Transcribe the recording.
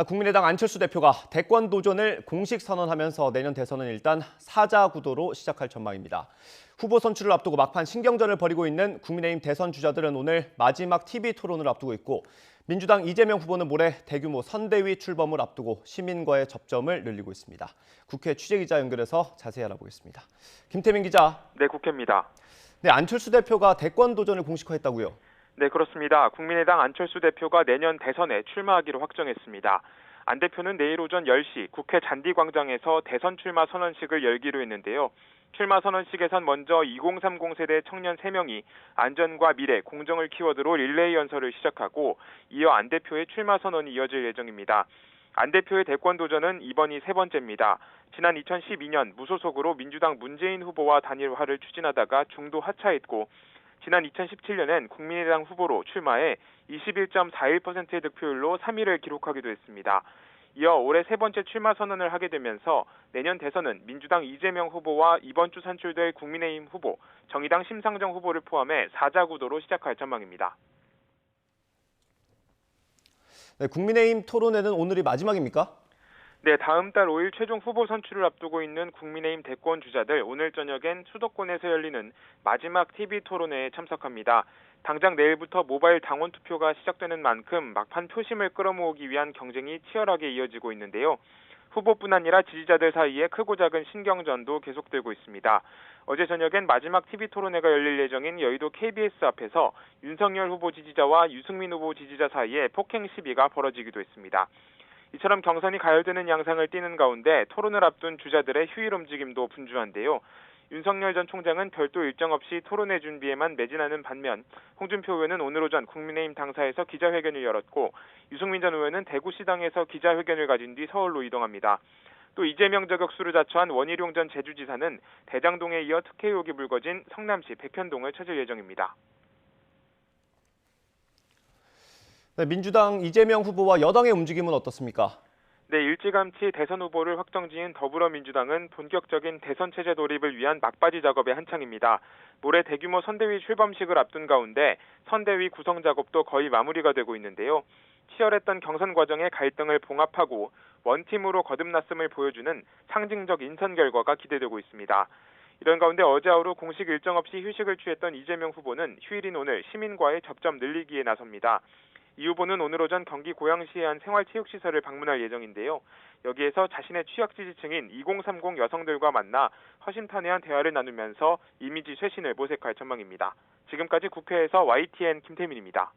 국민의당 안철수 대표가 대권 도전을 공식 선언하면서 내년 대선은 일단 사자 구도로 시작할 전망입니다. 후보 선출을 앞두고 막판 신경전을 벌이고 있는 국민의힘 대선 주자들은 오늘 마지막 TV 토론을 앞두고 있고, 민주당 이재명 후보는 모레 대규모 선대위 출범을 앞두고 시민과의 접점을 늘리고 있습니다. 국회 취재기자 연결해서 자세히 알아보겠습니다. 김태민 기자. 네, 국회입니다. 네, 안철수 대표가 대권 도전을 공식화했다고요? 네, 그렇습니다. 국민의당 안철수 대표가 내년 대선에 출마하기로 확정했습니다. 안 대표는 내일 오전 10시 국회 잔디광장에서 대선 출마 선언식을 열기로 했는데요. 출마 선언식에선 먼저 2030 세대 청년 3명이 안전과 미래, 공정을 키워드로 릴레이 연설을 시작하고, 이어 안 대표의 출마 선언이 이어질 예정입니다. 안 대표의 대권 도전은 이번이 세 번째입니다. 지난 2012년 무소속으로 민주당 문재인 후보와 단일화를 추진하다가 중도 하차했고, 지난 2017년엔 국민의당 후보로 출마해 21.41%의 득표율로 3위를 기록하기도 했습니다. 이어 올해 세 번째 출마 선언을 하게 되면서 내년 대선은 민주당 이재명 후보와 이번 주 선출될 국민의힘 후보, 정의당 심상정 후보를 포함해 사자 구도로 시작할 전망입니다. 네, 국민의힘 토론회는 오늘이 마지막입니까? 네, 다음 달 5일 최종 후보 선출을 앞두고 있는 국민의힘 대권 주자들, 오늘 저녁엔 수도권에서 열리는 마지막 TV 토론회에 참석합니다. 당장 내일부터 모바일 당원 투표가 시작되는 만큼 막판 표심을 끌어모으기 위한 경쟁이 치열하게 이어지고 있는데요. 후보뿐 아니라 지지자들 사이에 크고 작은 신경전도 계속되고 있습니다. 어제 저녁엔 마지막 TV 토론회가 열릴 예정인 여의도 KBS 앞에서 윤석열 후보 지지자와 유승민 후보 지지자 사이에 폭행 시비가 벌어지기도 했습니다. 이처럼 경선이 가열되는 양상을 띠는 가운데 토론을 앞둔 주자들의 휴일 움직임도 분주한데요. 윤석열 전 총장은 별도 일정 없이 토론회 준비에만 매진하는 반면, 홍준표 의원은 오늘 오전 국민의힘 당사에서 기자회견을 열었고, 유승민 전 의원은 대구시당에서 기자회견을 가진 뒤 서울로 이동합니다. 또 이재명 저격수를 자처한 원희룡 전 제주지사는 대장동에 이어 특혜 의혹이 불거진 성남시 백현동을 찾을 예정입니다. 네, 민주당 이재명 후보와 여당의 움직임은 어떻습니까? 네, 일찌감치 대선 후보를 확정지은 더불어민주당은 본격적인 대선 체제 돌입을 위한 막바지 작업에 한창입니다. 모레 대규모 선대위 출범식을 앞둔 가운데 선대위 구성 작업도 거의 마무리가 되고 있는데요. 치열했던 경선 과정의 갈등을 봉합하고 원팀으로 거듭났음을 보여주는 상징적 인선 결과가 기대되고 있습니다. 이런 가운데 어제 하루 공식 일정 없이 휴식을 취했던 이재명 후보는 휴일인 오늘 시민과의 접점 늘리기에 나섭니다. 이 후보는 오늘 오전 경기 고양시의 한 생활체육시설을 방문할 예정인데요. 여기에서 자신의 취약 지지층인 2030 여성들과 만나 허심탄회한 대화를 나누면서 이미지 쇄신을 모색할 전망입니다. 지금까지 국회에서 YTN 김태민입니다.